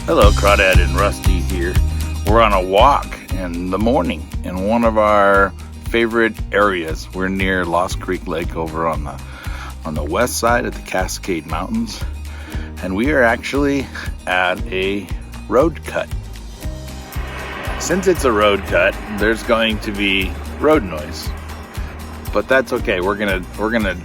Hello, Krawdad and Rusty here. We're on a walk in the morning in one of our favorite areas. We're near Lost Creek Lake over on the west side of the Cascade Mountains, and we are actually at a road cut. Since it's a road cut, there's going to be road noise, but that's okay. We're gonna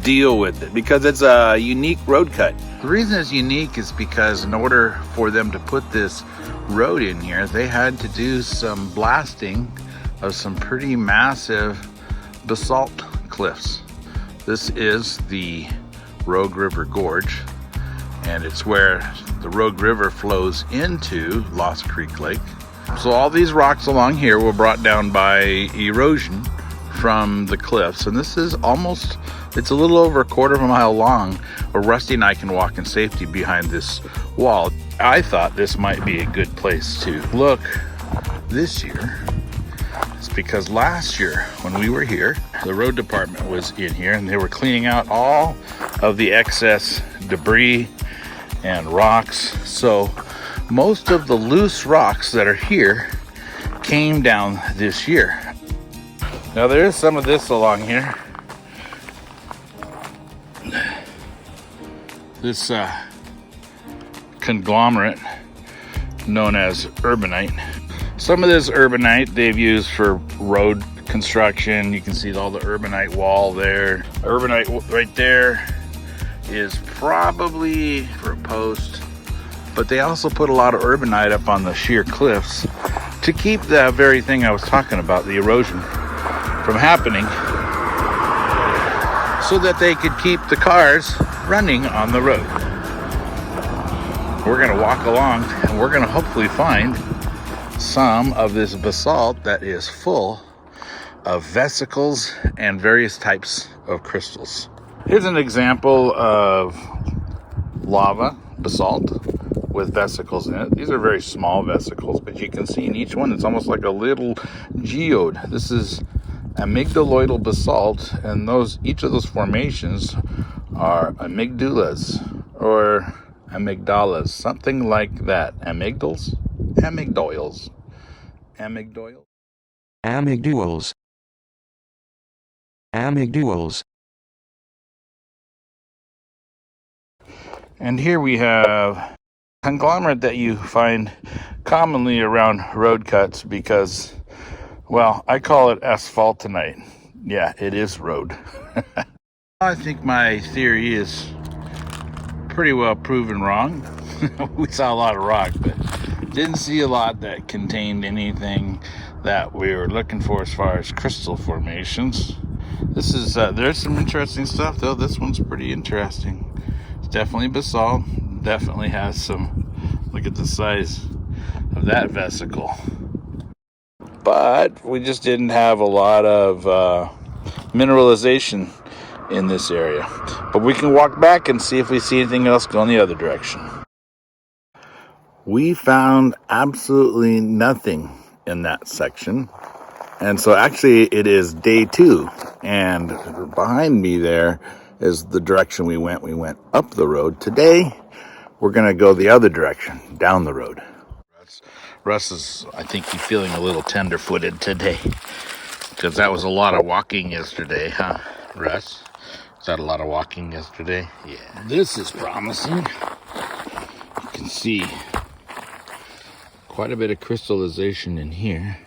deal with it because it's a unique road cut. The reason it's unique is because in order for them to put this road in here, they had to do some blasting of some pretty massive basalt cliffs. This is the Rogue River Gorge, and it's where the Rogue River flows into Lost Creek Lake. So all these rocks along here were brought down by erosion from the cliffs, and this is it's a little over a quarter of a mile long where Rusty and I can walk in safety behind this wall. I thought this might be a good place to look this year. It's because last year when we were here, the road department was in here and they were cleaning out all of the excess debris and rocks. So most of the loose rocks that are here came down this year. Now there is some of this along here. This conglomerate known as urbanite. Some of this urbanite they've used for road construction. You can see all the urbanite wall there. Urbanite right there is probably for a post, but they also put a lot of urbanite up on the sheer cliffs to keep that very thing I was talking about, the erosion, from happening, so that they could keep the cars running on the road. We're gonna walk along and we're gonna hopefully find some of this basalt that is full of vesicles and various types of crystals. Here's an example of lava basalt with vesicles in it. These are very small vesicles, but you can see in each one it's almost like a little geode. This is amygdaloidal basalt, and each of those formations are amygdalas or amygdalas, something like that. Amygdals? Amygdoils. Amygdoils? Amygduals. Amygduals. And here we have conglomerate that you find commonly around road cuts because, well, I call it asphaltonite. Yeah, it is road. I think my theory is pretty well proven wrong. We saw a lot of rock, but didn't see a lot that contained anything that we were looking for as far as crystal formations. This is there's some interesting stuff though. This one's pretty interesting. It's definitely basalt. Definitely has some. Look at the size of that vesicle. But we just didn't have a lot of mineralization in this area. But we can walk back and see if we see anything else going the other direction. We found absolutely nothing in that section. And so actually it is day 2. And behind me there is the direction we went. We went up the road. Today, we're going to go the other direction, down the road. Russ is, I think he's feeling a little tender-footed today. Because that was a lot of walking yesterday, huh, Russ? Was that a lot of walking yesterday? Yeah. This is promising. You can see quite a bit of crystallization in here.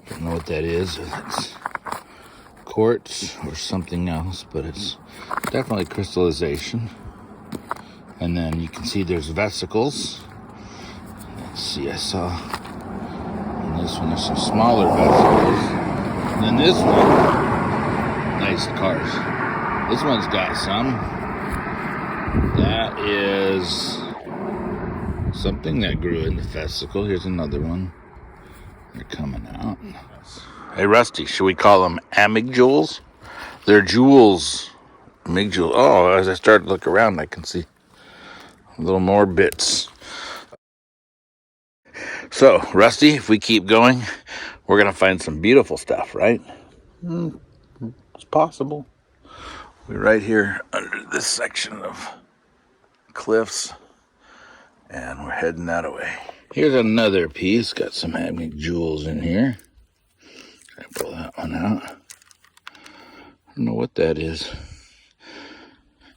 Don't know what that is. It's quartz or something else, but it's definitely crystallization. And then you can see there's vesicles. Let's see, I saw in this one there's some smaller vesicles. And then this one, nice cars. This one's got some. That is something that grew in the vesicle. Here's another one. They're coming out. Hey, Rusty, should we call them amygdules? They're jewels. Amygdules. Oh, as I start to look around, I can see a little more bits. So, Rusty, if we keep going, we're going to find some beautiful stuff, right? It's possible. We're right here under this section of cliffs. And we're heading that away. Here's another piece. Got some hammock jewels in here. I pull that one out. I don't know what that is.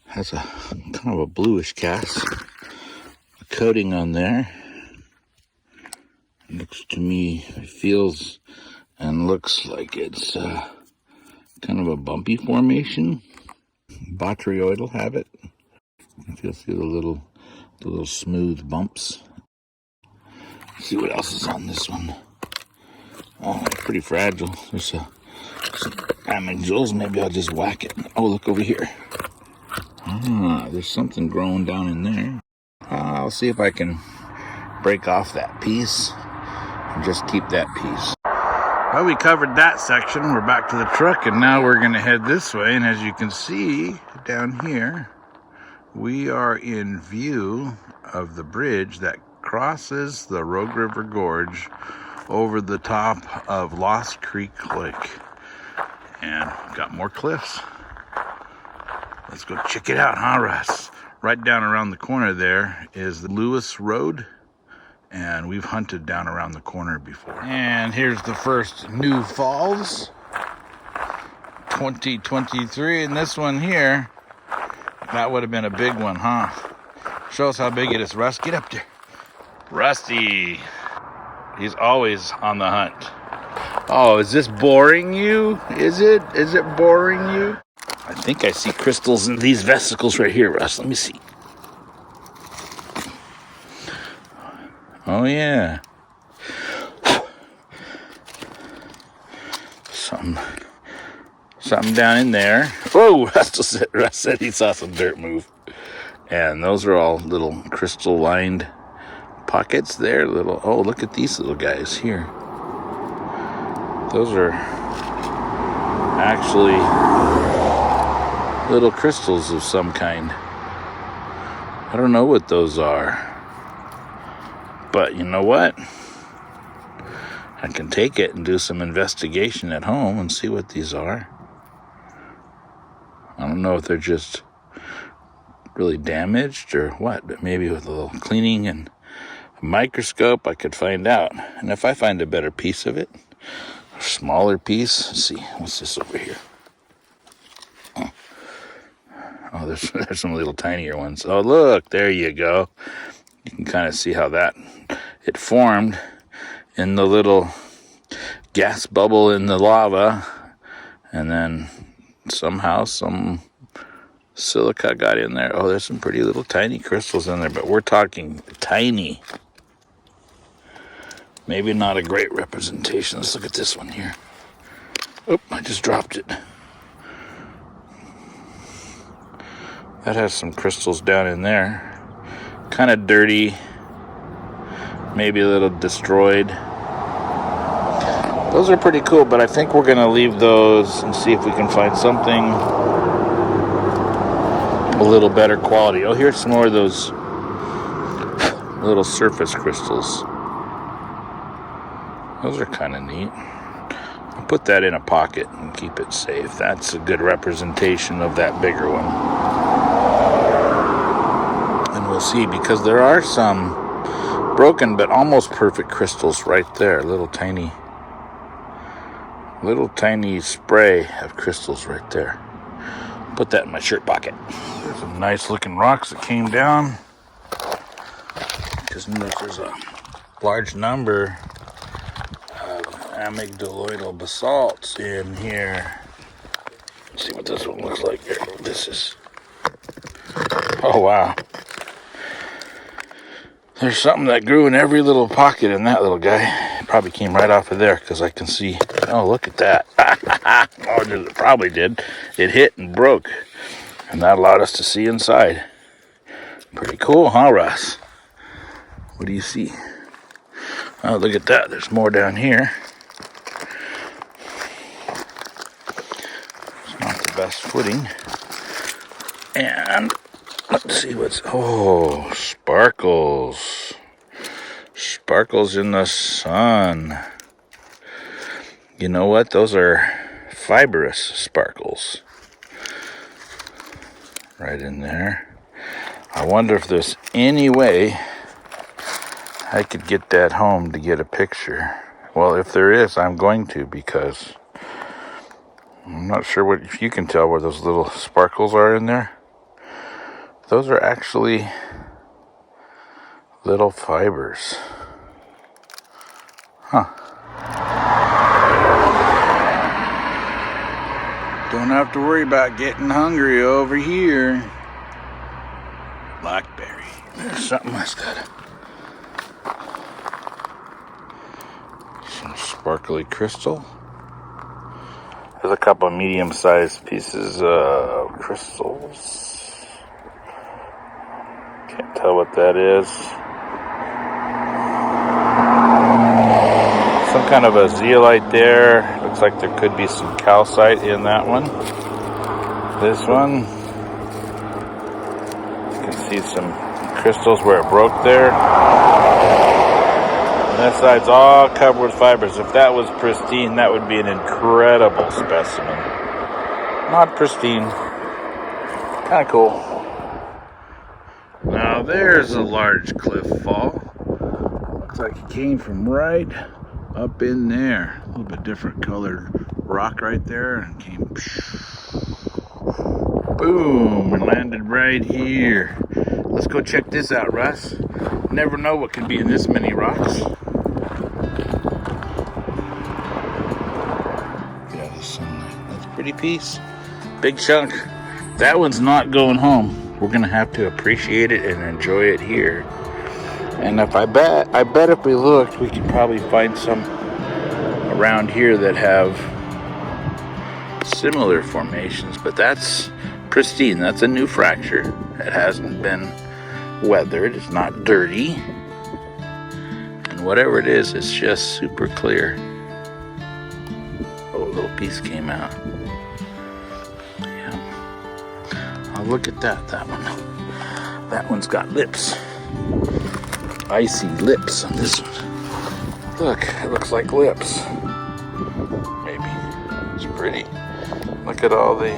Has a kind of a bluish cast. A coating on there. Looks to me, it feels and looks like it's kind of a bumpy formation. Botryoidal habit. If you'll see the little smooth bumps. Let's see what else is on this one. Oh, it's pretty fragile. There's some hammock jewels. Maybe I'll just whack it. Oh, look over here. Ah, there's something growing down in there. I'll see if I can break off that piece and just keep that piece. Well, we covered that section. We're back to the truck, and now we're going to head this way. And as you can see down here, we are in view of the bridge that crosses the Rogue River Gorge over the top of Lost Creek Lake. And got more cliffs. Let's go check it out, huh, Russ? Right down around the corner there is the Lewis Road, and we've hunted down around the corner before. And here's the first New Falls 2023, and this one here, that would have been a big one, huh? Show us how big it is. Russ, get up there. Rusty. He's always on the hunt. Oh, is this boring you? Is it? Is it boring you? I think I see crystals in these vesicles right here, Russ. Let me see. Oh, yeah. Something down in there. Oh, Russ said he saw some dirt move. And those are all little crystal-lined pockets there. Oh, look at these little guys here. Those are actually little crystals of some kind. I don't know what those are. But you know what? I can take it and do some investigation at home and see what these are. I don't know if they're just really damaged or what, but maybe with a little cleaning and a microscope I could find out. And if I find a better piece of it, a smaller piece, let's see, what's this over here? Oh, there's some little tinier ones. Oh, look, there you go. You can kind of see how it formed in the little gas bubble in the lava, and then somehow some silica got in there. Oh, there's some pretty little tiny crystals in there, but we're talking tiny. Maybe not a great representation. Let's look at this one here. Oop, I just dropped it. That has some crystals down in there. Kind of dirty. Maybe a little destroyed. Those are pretty cool, but I think we're going to leave those and see if we can find something a little better quality. Oh, here's some more of those little surface crystals. Those are kind of neat. I'll put that in a pocket and keep it safe. That's a good representation of that bigger one. And we'll see, because there are some broken but almost perfect crystals right there. Little tiny spray of crystals right there. Put that in my shirt pocket. There's some nice looking rocks that came down. Just notice there's a large number of amygdaloidal basalts in here. Let's see what this one looks like here. Oh, wow. There's something that grew in every little pocket in that little guy. It probably came right off of there, because I can see. Oh, look at that. Oh, it probably did. It hit and broke. And that allowed us to see inside. Pretty cool, huh, Russ? What do you see? Oh, look at that. There's more down here. It's not the best footing. And let's see what's... Oh, sparkles. Sparkles in the sun. You know what? Those are fibrous sparkles. Right in there. I wonder if there's any way I could get that home to get a picture. Well, if there is, I'm going to, because I'm not sure if you can tell where those little sparkles are in there. Those are actually little fibers. Huh. Don't have to worry about getting hungry over here. Blackberry. There's something else got. Some sparkly crystal. There's a couple of medium-sized pieces of crystals. Can't tell what that is. Some kind of a zeolite there. Looks like there could be some calcite in that one. This one, you can see some crystals where it broke there. And that side's all covered with fibers. If that was pristine, that would be an incredible specimen. Not pristine. Kind of cool. Now there's a large cliff fall. Looks like it came from right up in there. A little bit different colored rock right there, and came boom and landed right here. Let's go check this out, Russ. Never know what can be in this many rocks. Yeah, the sunlight. That's a pretty piece. Big chunk. That one's not going home. We're gonna have to appreciate it and enjoy it here. And if I bet if we looked, we could probably find some around here that have similar formations, but that's pristine. That's a new fracture. It hasn't been weathered. It's not dirty. And whatever it is, it's just super clear. Oh, a little piece came out. Yeah. Oh, look at that one. That one's got lips. Icy lips on this one. Look, it looks like lips. Maybe. It's pretty. Look at all the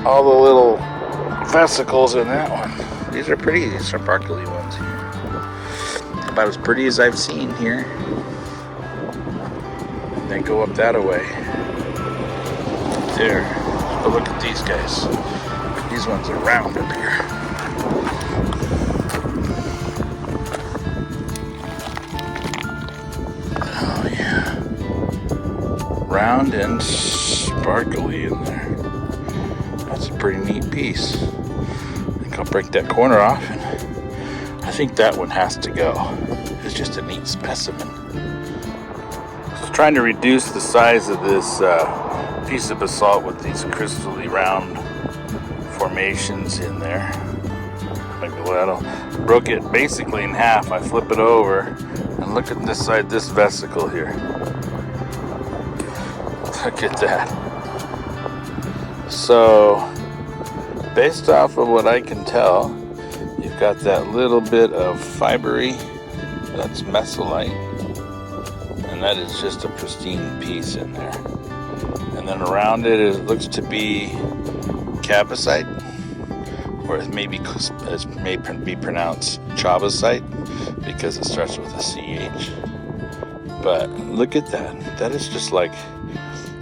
little vesicles in that one. These are pretty. These are sparkly ones here. About as pretty as I've seen here. And they go up that way. There. But look at these guys. These ones are round up here. Oh yeah. Round and sparkly in there. That's a pretty neat piece. I think I'll break that corner off, and I think that one has to go. It's just a neat specimen. Just trying to reduce the size of this piece of basalt with these crystally round formations in there. I broke it basically in half. I flip it over and look at this side, this vesicle here. Look at that. So, based off of what I can tell, you've got that little bit of fibery, that's mesolite, and that is just a pristine piece in there. And then around it, it looks to be cabasite, or it may be pronounced chabasite because it starts with a CH. But look at that. That is just like,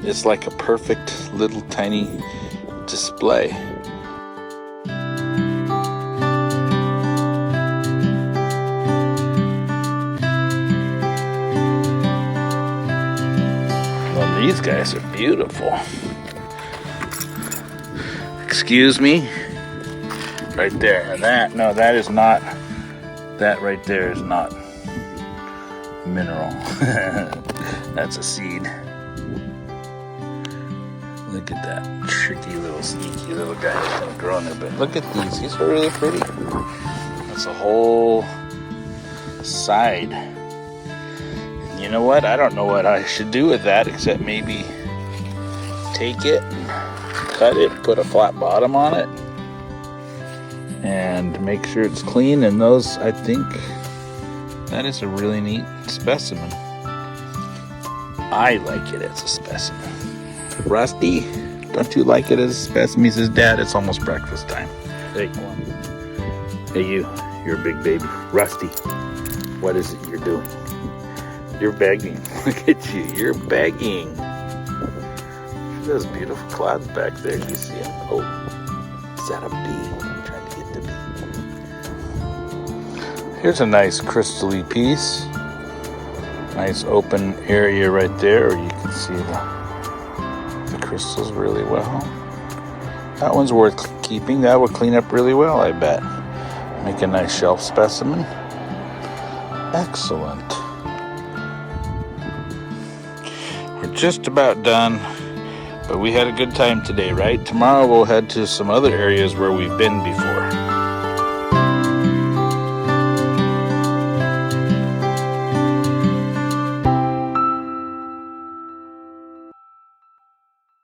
it's like a perfect little tiny display. Well, these guys are beautiful. Excuse me? Right there. And that is not, that right there is not mineral. That's a seed. Look at that tricky little sneaky little guy that's gonna grow in there. But look at these. These are really pretty. That's a whole side. And you know what? I don't know what I should do with that except maybe take it, cut it, put a flat bottom on it, and make sure it's clean. And those, I think, that is a really neat specimen. I like it as a specimen. Rusty, don't you like it as a specimen? He says, Dad, it's almost breakfast time. Hey, you're a big baby. Rusty. What is it you're doing? You're begging. Look at you. You're begging. See those beautiful clouds back there. You see them? Oh, is that a bee? I'm trying to get the bee. Here's a nice crystally piece. Nice open area right there where you can see the crystals really well. That one's worth keeping. That would clean up really well, I bet. Make a nice shelf specimen. Excellent. We're just about done, but we had a good time today, right? Tomorrow we'll head to some other areas where we've been before.